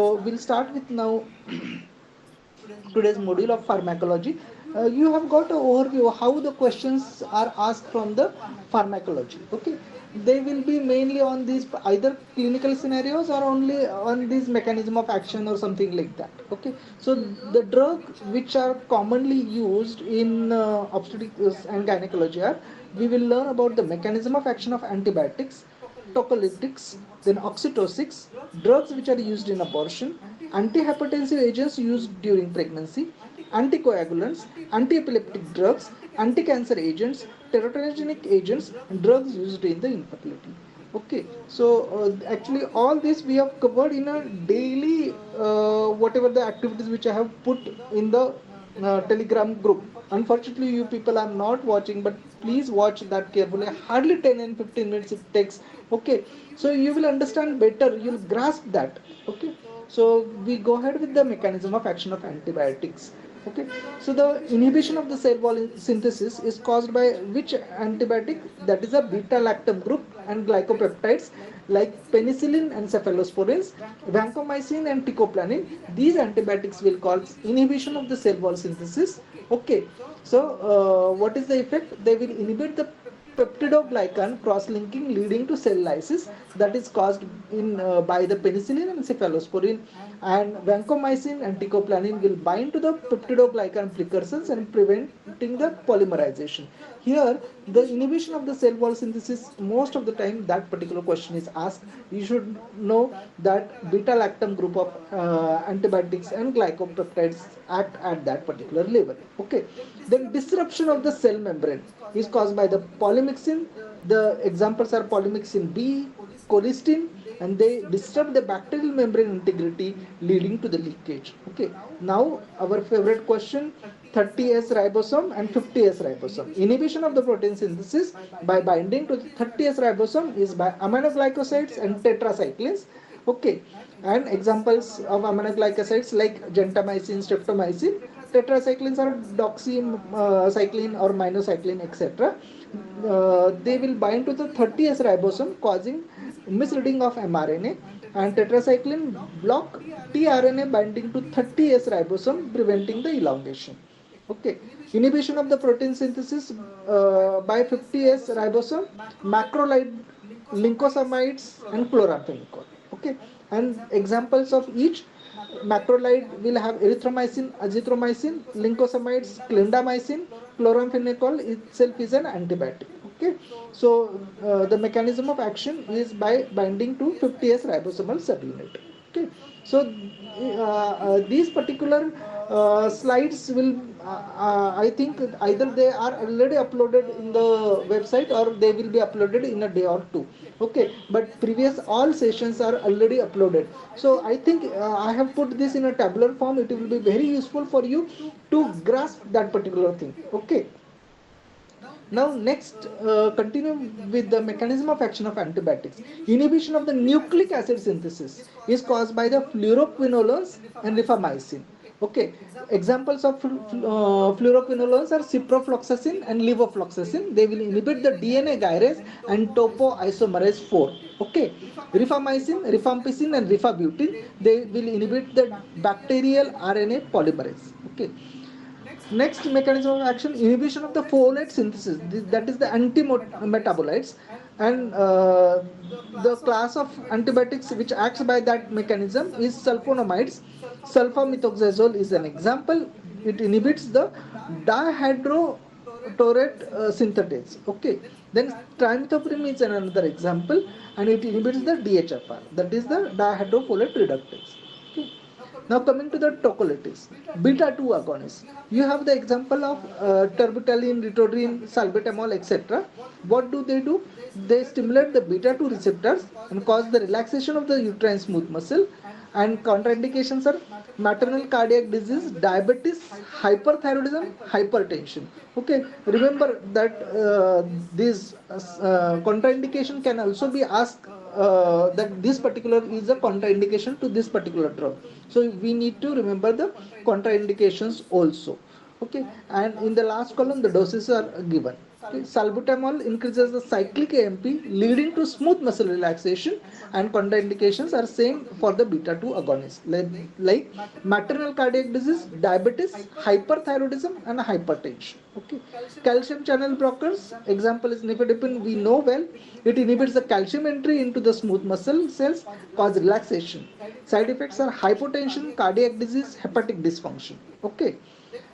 So we'll start with now today's module of pharmacology. You have got an overview how the questions are asked from the pharmacology. Okay, they will be mainly on these either clinical scenarios or only on this mechanism of action or something like that. Okay, so the drug which are commonly used in obstetrics and gynecology are, we will learn about the mechanism of action of antibiotics, tocolytics, then oxytocics, drugs which are used in abortion, antihypertensive agents used during pregnancy, anticoagulants, antiepileptic drugs, anti-cancer agents, teratogenic agents, and drugs used in the infertility. Okay, so actually all this we have covered in a daily whatever the activities which I have put in the telegram group. Unfortunately you people are not watching, but please watch that carefully. Hardly 10 and 15 minutes it takes. Okay, so you will understand better, you'll grasp that. Okay, so we go ahead with the mechanism of action of antibiotics. Okay, so the inhibition of the cell wall synthesis is caused by which antibiotic? That is a beta lactam group and glycopeptides like penicillin and cephalosporins, vancomycin and teicoplanin. These antibiotics will cause inhibition of the cell wall synthesis. Okay, so what is the effect? They will inhibit the peptidoglycan cross-linking leading to cell lysis, that is caused in by the penicillin and cephalosporin, and vancomycin and teicoplanin will bind to the peptidoglycan precursors and preventing the polymerization. Here the inhibition of the cell wall synthesis, most of the time that particular question is asked. You should know that beta lactam group of antibiotics and glycopeptides act at that particular level. Okay, then disruption of the cell membrane is caused by the polymyxin. The examples are polymyxin B, colistin, and they disrupt the bacterial membrane integrity leading to the leakage. Okay, now our favorite question, 30S ribosome and 50S ribosome. Inhibition of the protein synthesis by binding to the 30S ribosome is by aminoglycosides and tetracyclines. Okay, and examples of aminoglycosides like gentamicin, streptomycin. Tetracyclines are doxycycline or minocycline, etc. They will bind to the 30S ribosome, causing misreading of mRNA, and tetracycline block tRNA binding to 30S ribosome, preventing the elongation. Okay, inhibition of the protein synthesis by 50S ribosome, macrolide lincosamides and chloramphenicol. Okay, and examples of each: macrolide will have erythromycin, azithromycin, lincosamides, clindamycin, chloramphenicol itself is an antibiotic. Okay, so the mechanism of action is by binding to 50S ribosomal subunit. Okay, so these particular slides will I think either they are already uploaded in the website or they will be uploaded in a day or two. Okay, but previous all sessions are already uploaded, so I think I have put this in a tabular form. It will be very useful for you to grasp that particular thing. Okay, now next continue with the mechanism of action of antibiotics. Inhibition of the nucleic acid synthesis is caused by the fluoroquinolones and rifamycin. Okay, examples of fluoroquinolones are ciprofloxacin and levofloxacin. They will inhibit the DNA gyrase and topoisomerase 4. Okay, rifamycin, rifampicin and rifabutin, they will inhibit the bacterial RNA polymerase. Okay, next mechanism of action, inhibition of the folate synthesis, that is the anti-metabolites, and the class of antibiotics which acts by that mechanism is sulfonamides. Sulfamethoxazole is an example. It inhibits the dihydrotorate synthetase. Okay, then trimethoprim is another example, and it inhibits the DHFR, that is the dihydrofolate reductase. Okay, now coming to the tocolytics, beta 2 agonists. You have the example of terbutaline, ritodrine, salbutamol, etc. What do? They stimulate the beta 2 receptors and cause the relaxation of the uterine smooth muscle. And contraindications are maternal cardiac disease, diabetes, hyperthyroidism, hypertension. Okay, remember that this contraindication can also be asked, that this particular is a contraindication to this particular drug, so we need to remember the contraindications also. Okay, and in the last column the doses are given. Okay. Salbutamol increases the cyclic AMP, leading to smooth muscle relaxation, and contraindications are same for the beta 2 agonists like maternal cardiac disease, diabetes, hyperthyroidism, and hypertension. Okay. Calcium channel blockers, example is nifedipine. We know well it inhibits the calcium entry into the smooth muscle cells, cause relaxation. Side effects are hypotension, cardiac disease, hepatic dysfunction. Okay.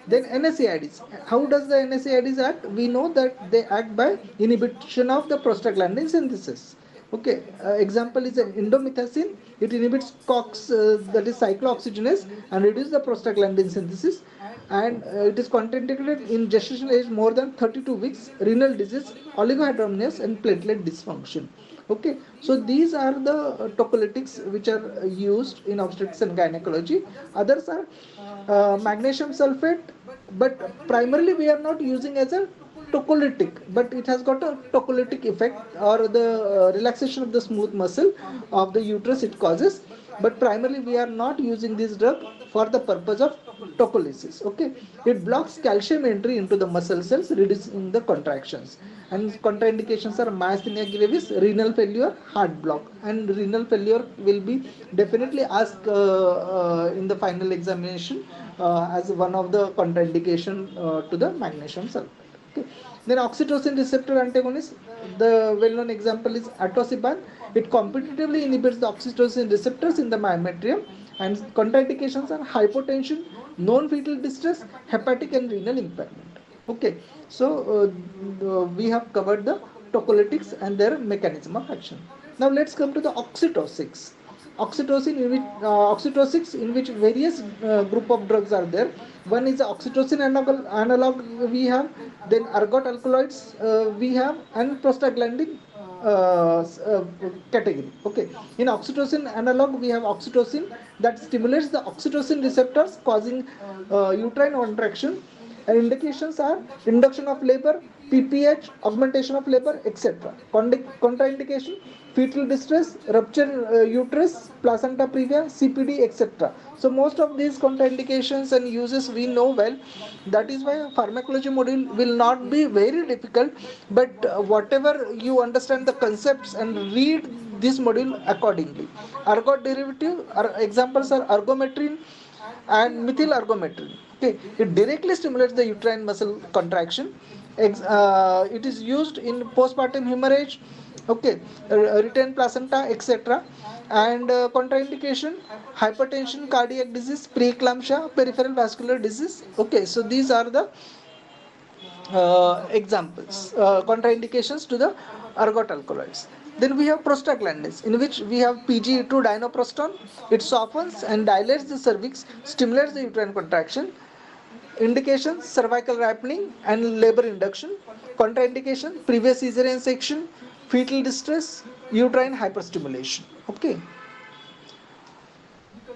Then NSAIDs. How does the NSAIDs act? We know that they act by inhibition of the prostaglandin synthesis. Okay, example is indomethacin. It inhibits COX, that is cyclooxygenase, and reduces the prostaglandin synthesis. And it is contraindicated in gestational age more than 32 weeks, renal disease, oligohydramnios, and platelet dysfunction. Okay, so these are the tocolytics which are used in obstetrics and gynecology. Others are magnesium sulfate, but primarily we are not using as a tocolytic, but it has got a tocolytic effect, or the relaxation of the smooth muscle of the uterus it causes, but primarily we are not using this drug for the purpose of tocolysis. Okay, it blocks calcium entry into the muscle cells, reducing the contractions. And contraindications are myasthenia gravis, renal failure, heart block. And renal failure will be definitely asked in the final examination as one of the contraindication to the magnesium sulfate. Okay. Then oxytocin receptor antagonist, the well-known example is atosiban. It competitively inhibits the oxytocin receptors in the myometrium, and contraindications are hypotension, known fetal distress, hepatic and renal impairment. Okay, so we have covered the tocolytics and their mechanism of action. Now let's come to the oxytocics. Oxytocics, in which various group of drugs are there. One is the oxytocin analog we have, then ergot alkaloids we have, and prostaglandin category. Okay, in oxytocin analog we have oxytocin that stimulates the oxytocin receptors, causing uterine contraction, and indications are induction of labor, PPH, augmentation of labor, etc. Contraindication: fetal distress, rupture uterus, placenta previa, CPD, etc. So most of these contraindications and uses we know well. That is why pharmacology module will not be very difficult, but whatever you understand the concepts and read this module accordingly. Ergot derivative examples are ergometrin and methyl ergometrin. Okay, it directly stimulates the uterine muscle contraction. It is used in postpartum hemorrhage. Okay, retained placenta, etc. And contraindication: hypertension, cardiac disease, preeclampsia, peripheral vascular disease. Okay, so these are the examples, contraindications to the ergot alkaloids. Then we have prostaglandins, in which we have PGE2 dinoproston. It softens and dilates the cervix, stimulates the uterine contraction. Indications: cervical ripening and labor induction. Contraindication: previous cesarean section, fetal distress, uterine hyperstimulation. Okay,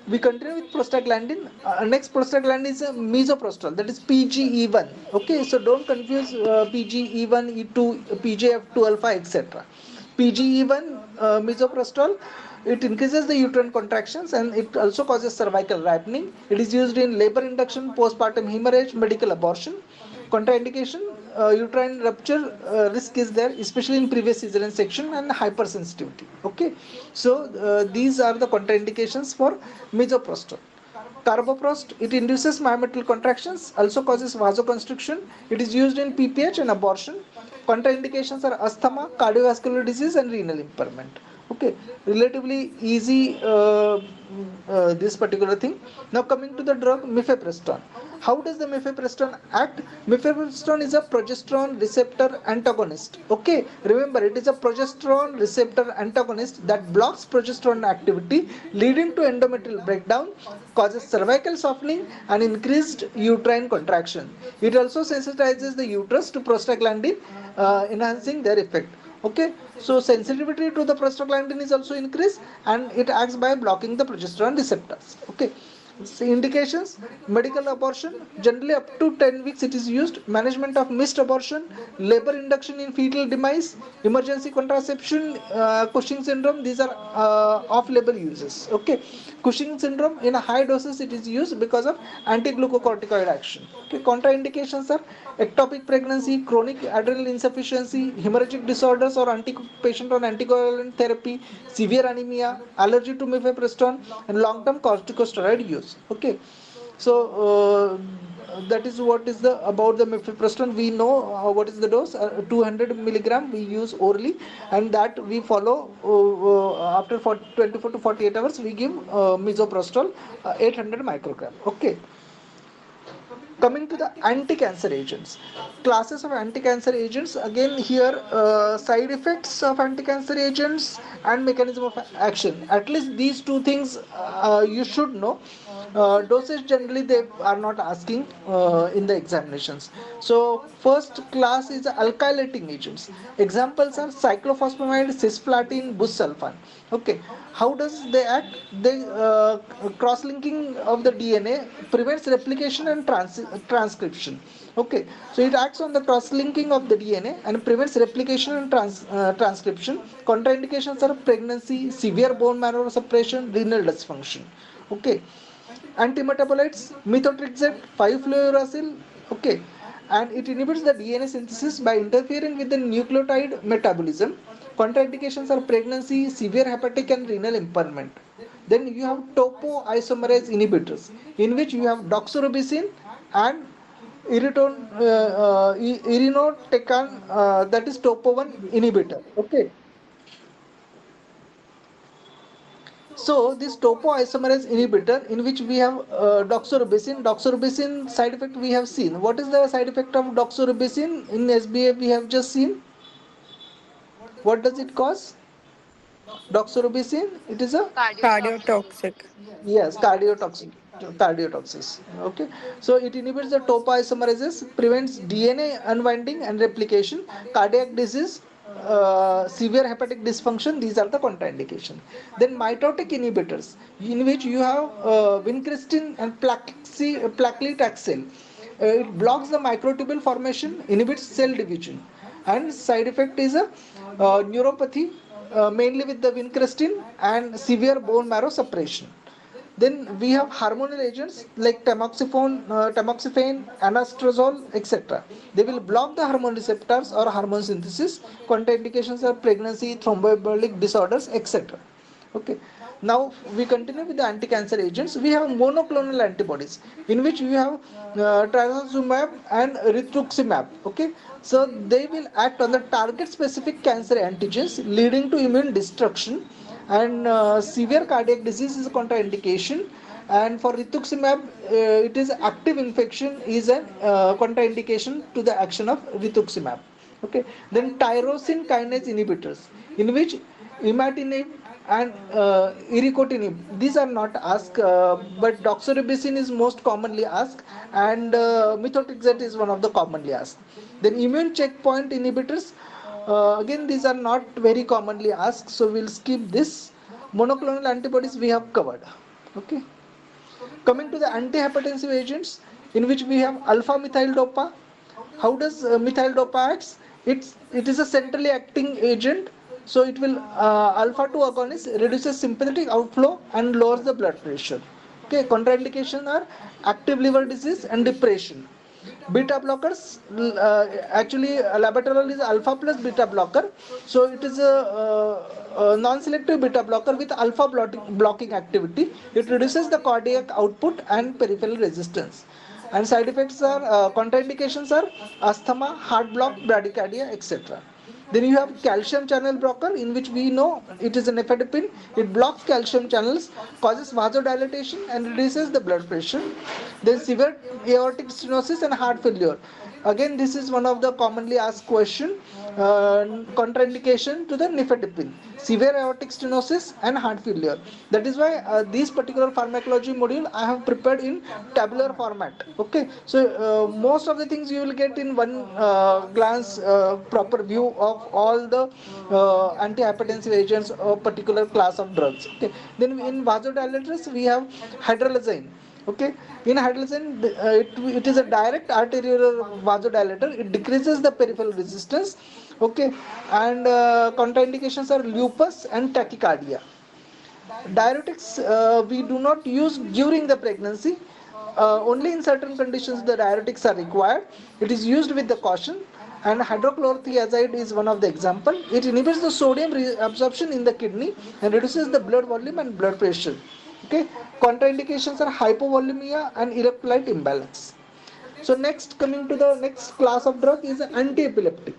we continue with prostaglandin. Next prostaglandin is misoprostol, that is PGE1. Okay, so don't confuse PGE1, E2, PGF2 alpha, etc. PGE1 misoprostol, it increases the uterine contractions and it also causes cervical ripening. It is used in labor induction, postpartum hemorrhage, medical abortion. Contraindication: uterine rupture risk is there, especially in previous cesarean section, and hypersensitivity. Okay, so these are the contraindications for misoprostol. Carboprost, it induces myometrial contractions, also causes vasoconstriction. It is used in PPH and abortion. Contraindications are asthma, cardiovascular disease, and renal impairment. Okay, relatively easy this particular thing. Now coming to the drug mifepristone. How does the mifepristone act? Mifepristone is a progesterone receptor antagonist. Okay, remember it is a progesterone receptor antagonist that blocks progesterone activity, leading to endometrial breakdown, causes cervical softening and increased uterine contraction. It also sensitizes the uterus to prostaglandin, enhancing their effect. Okay, so sensitivity to the prostaglandin is also increased, and it acts by blocking the progesterone receptors. Okay, See indications: medical abortion, generally up to 10 weeks it is used, management of missed abortion, labor induction in fetal demise, emergency contraception, Cushing syndrome. These are off-label uses. Okay, Cushing syndrome in a high doses it is used because of anti-glucocorticoid action. Okay, contraindications are ectopic pregnancy, chronic adrenal insufficiency, hemorrhagic disorders or patient on anticoagulant therapy, severe anemia, allergy to mifepristone, and long-term corticosteroid use. Okay, so that is what is the about the mifepristone. We know what is the dose. 200 milligram we use orally, and that we follow after 24 to 48 hours. We give misoprostol 800 microgram. Okay, coming to the anti-cancer agents, classes of anti-cancer agents. Again here, side effects of anti-cancer agents and mechanism of action, at least these two things you should know. Dosage generally they are not asking in the examinations. So first class is alkylating agents. Examples are cyclophosphamide, cisplatin, busulfan. Okay, how does they act? They cross-linking of the DNA prevents replication and transcription. Okay, so it acts on the cross-linking of the DNA and prevents replication and transcription. Contraindications are pregnancy, severe bone marrow suppression, renal dysfunction. Okay, antimetabolites: methotrexate, 5-fluorouracil. Okay, and it inhibits the DNA synthesis by interfering with the nucleotide metabolism. Contraindications are pregnancy, severe hepatic and renal impairment. Then you have topoisomerase inhibitors, in which you have doxorubicin and irinotecan, that is topo 1 inhibitor. Okay, so this topoisomerase inhibitor, in which we have doxorubicin. Doxorubicin side effect we have seen. What is the side effect of doxorubicin in SBA? We have just seen. What does it cause? Doxorubicin. It is a, Cardiotoxic. yes, cardiotoxic. Cardiotoxic. Okay, so it inhibits the topoisomerases, prevents DNA unwinding and replication, cardiac disease, severe hepatic dysfunction. These are the contraindications. Then mitotic inhibitors, in which you have vincristine and paclitaxel. It blocks the microtubule formation, inhibits cell division, and side effect is a neuropathy, mainly with the vincristine, and severe bone marrow suppression. Then we have hormonal agents like tamoxifen, anastrozole, etc. They will block the hormone receptors or hormone synthesis. Contraindications are pregnancy, thromboembolic disorders, etc. Okay, now we continue with the anti-cancer agents. We have monoclonal antibodies, in which we have trastuzumab and rituximab. Okay, so they will act on the target specific cancer antigens, leading to immune destruction, and severe cardiac disease is a contraindication. And for rituximab, it is active infection is a contraindication to the action of rituximab. Okay, then tyrosine kinase inhibitors, in which imatinib and iricotinib, these are not asked, but doxorubicin is most commonly asked, and methotrexate is one of the commonly asked. Then immune checkpoint inhibitors, again these are not very commonly asked, so we'll skip this. Monoclonal antibodies we have covered. Okay, coming to the antihypertensive agents, in which we have alpha methyl dopa. How does methyl dopa acts? It is a centrally acting agent, so it will alpha 2 agonist reduces sympathetic outflow and lowers the blood pressure. Okay, contraindication are active liver disease and depression. Beta blockers, actually labetalol is alpha plus beta blocker, so it is a non-selective beta blocker with alpha blocking activity. It reduces the cardiac output and peripheral resistance. And side effects are contraindications are asthma, heart block, bradycardia, etc. Then you have calcium channel blocker, in which we know it is an nifedipine. It blocks calcium channels, causes vasodilatation and reduces the blood pressure. Then severe aortic stenosis and heart failure. Again, this is one of the commonly asked question. Contraindication to the nifedipine, severe aortic stenosis and heart failure. That is why this particular pharmacology module I have prepared in tabular format. Okay, so most of the things you will get in one glance, proper view of all the antihypertensive agents of particular class of drugs. Okay, then in vasodilators we have hydralazine. Okay, in hydrogen it is a direct arterial vasodilator. It decreases the peripheral resistance. Okay, and contraindications are lupus and tachycardia. Diuretics we do not use during the pregnancy. Only in certain conditions the diuretics are required. It is used with the caution, and hydrochlorothiazide is one of the example. It inhibits the sodium reabsorption in the kidney and reduces the blood volume and blood pressure. Okay, contraindications are hypovolemia and electrolyte imbalance. So next, coming to the next class of drug is anti-epileptic,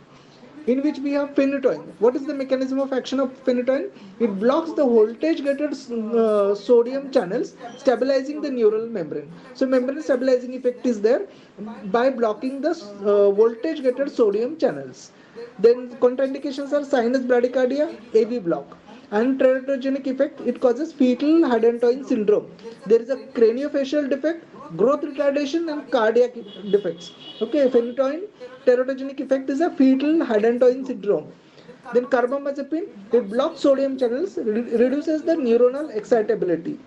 in which we have phenytoin. What is the mechanism of action of phenytoin? It blocks the voltage gated sodium channels, stabilizing the neural membrane. So membrane stabilizing effect is there by blocking the voltage gated sodium channels. Then contraindications are sinus bradycardia, AV block. And teratogenic effect, it causes fetal hydantoin syndrome. There is a craniofacial defect, growth retardation, and cardiac defects. Okay, phenytoin teratogenic effect is a fetal hydantoin syndrome. Then carbamazepine, it blocks sodium channels, reduces the neuronal excitability.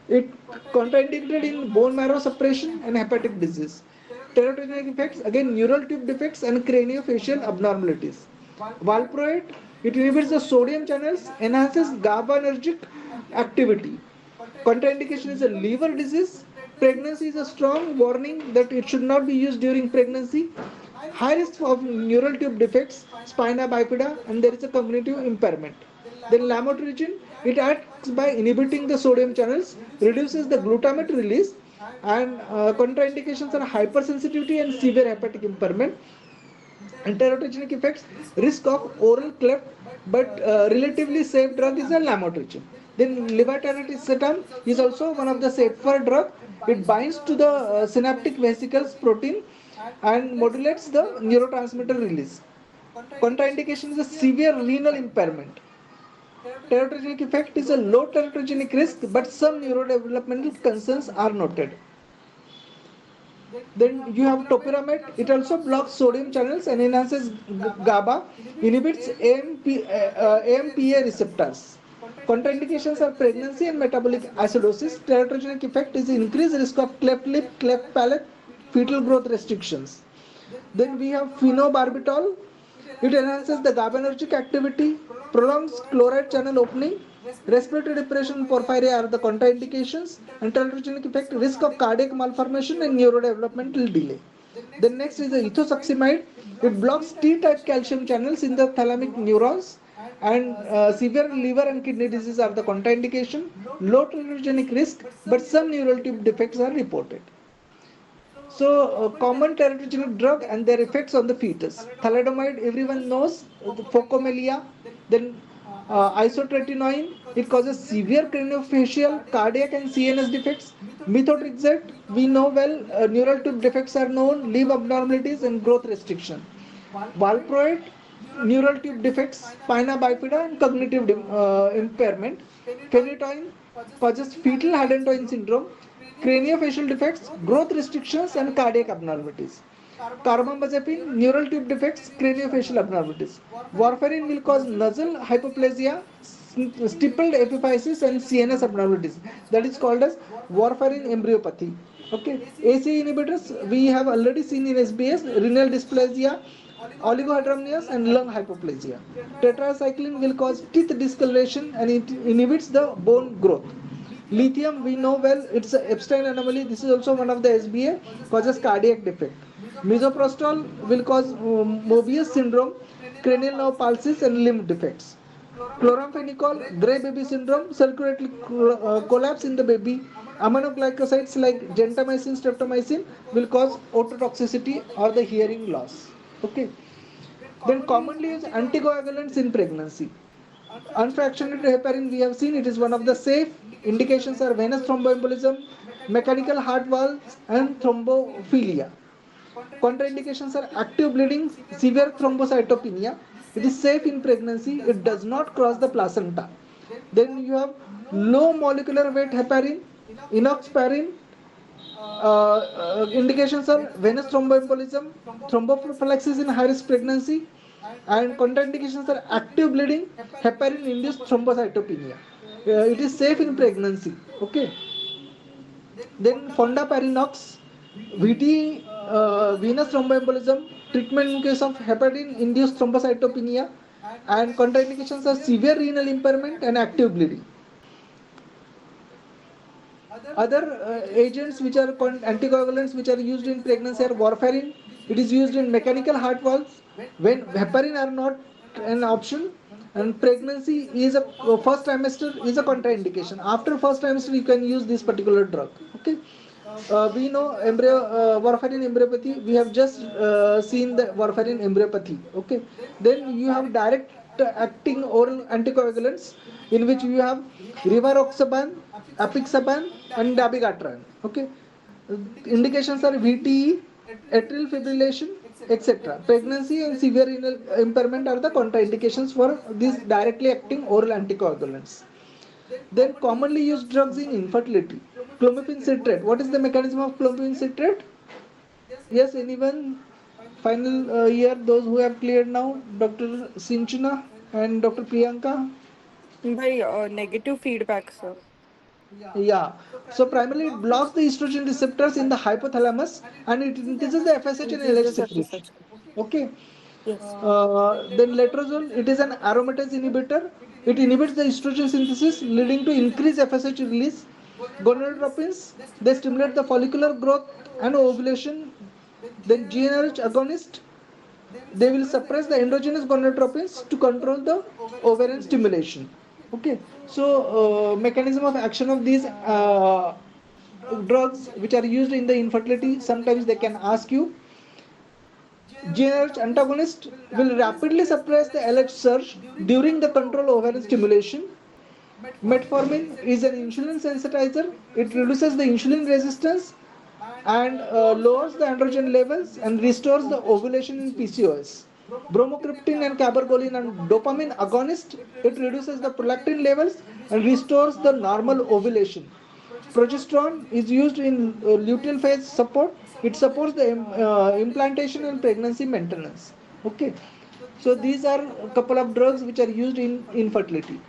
It contraindicated in bone marrow suppression and hepatic disease. Teratogenic effects, again neural tube defects and craniofacial abnormalities. Valproate, it inhibits the sodium channels, enhances GABAergic activity. Contraindication is a liver disease. Pregnancy is a strong warning that it should not be used during pregnancy. High risk of neural tube defects, spina bifida, and there is a cognitive impairment. Then lamotrigine, it acts by inhibiting the sodium channels, reduces the glutamate release, and contraindications are hypersensitivity and severe hepatic impairment. And teratogenic effects, risk of oral cleft, but relatively safe drug is a lamotrigine. Then levetiracetam is also one of the safer drug. It binds to the synaptic vesicles protein and modulates the neurotransmitter release. Contraindication is a severe renal impairment. Teratogenic effect is a low teratogenic risk, but some neurodevelopmental concerns are noted. Then you have topiramate. It also blocks sodium channels and enhances GABA, inhibits AMPA receptors. Contraindications are pregnancy and metabolic acidosis. Teratogenic effect is increased risk of cleft lip, cleft palate, fetal growth restrictions. Then we have phenobarbital. It enhances the GABAergic activity, prolongs chloride channel opening. Respiratory depression and porphyria are the contraindications, and teratogenic effect, risk of cardiac malformation and neurodevelopmental delay. Then next is the ethosuximide. It blocks T-type calcium channels in the thalamic neurons, and severe liver and kidney disease are the contraindication. Low teratogenic risk, but some neural tube defects are reported. So, common teratogenic drug and their effects on the fetus. Thalidomide, everyone knows, phocomelia. Then isotretinoin, it causes severe craniofacial, cardiac, and CNS defects. Methotrexate, we know well, neural tube defects are known, limb abnormalities, and growth restriction. Valproate, neural tube defects, spina bifida, and cognitive impairment. Phenytoin causes fetal hydantoin syndrome, craniofacial defects, growth restrictions, and cardiac abnormalities. Carbamazepine, neural tube defects, craniofacial abnormalities. Warfarin will cause nasal hypoplasia, stippled epiphysis, and CNS abnormalities. That is called as warfarin embryopathy. Okay, ACE inhibitors we have already seen in SBS, renal dysplasia, oligohydramnios, and lung hypoplasia. Tetracycline will cause teeth discoloration and it inhibits the bone growth. Lithium, we know well, it's an Epstein anomaly. This is also one of the SBA, causes cardiac defect. Misoprostol will cause Mobius syndrome, cranial nerve palsies, and limb defects. Chloramphenicol, gray baby syndrome, circulatory collapse in the baby. Aminoglycosides like gentamicin, streptomycin will cause ototoxicity or the hearing loss. Okay. Then commonly used anticoagulants in pregnancy. Unfractionated heparin, we have seen, it is one of the safe. Indications are venous thromboembolism, mechanical heart valves, and thrombophilia. Contraindications are active bleeding, severe thrombocytopenia. It is safe in pregnancy. It does not cross the placenta. Then you have low molecular weight heparin, enoxaparin. Indications are venous thromboembolism, thromboprophylaxis in high risk pregnancy, and contraindications are active bleeding, heparin induced thrombocytopenia. It is safe in pregnancy. Okay. Then fondaparinux, VT, venous thromboembolism, treatment in case of heparin induced thrombocytopenia, and contraindications are severe renal impairment and active bleeding. Other agents which are anticoagulants which are used in pregnancy are warfarin. It is used in mechanical heart valves when heparin are not an option. And pregnancy is a first trimester is a contraindication. After first trimester you can use this particular drug. Okay. We know warfarin embryopathy. We have just seen the warfarin embryopathy. Okay. Then you have direct acting oral anticoagulants in which you have rivaroxaban, apixaban, and dabigatran. Okay. Indications are VTE, atrial fibrillation, etc. Pregnancy and severe renal impairment are the contraindications for these directly acting oral anticoagulants. Then commonly used drugs in infertility. Clomiphene citrate. What is the mechanism of clomiphene citrate? Yes, anyone? Final year, those who have cleared now, Dr. Sinchana and Dr. Priyanka. By negative feedback, sir. Yeah. So primarily it blocks the estrogen receptors in the hypothalamus and it increases the FSH and LH Increases secretion. FSH. Okay. Yes. Then letrozole, it is an aromatase inhibitor. It inhibits the estrogen synthesis, leading to increased FSH release. Gonadotropins, they stimulate the follicular growth and ovulation. Then GnRH agonist, they will suppress the endogenous gonadotropins to control the ovarian stimulation. Okay. So mechanism of action of these drugs which are used in the infertility, sometimes they can ask you. GnRH antagonist will rapidly suppress the LH surge during the control ovarian stimulation. Metformin is an insulin sensitizer. It reduces the insulin resistance and lowers the androgen levels and restores the ovulation in PCOS. Bromocriptine and cabergoline and dopamine agonist. It reduces the prolactin levels and restores the normal ovulation. Progesterone is used in luteal phase support. It supports the implantation and pregnancy maintenance. Okay. So these are a couple of drugs which are used in infertility.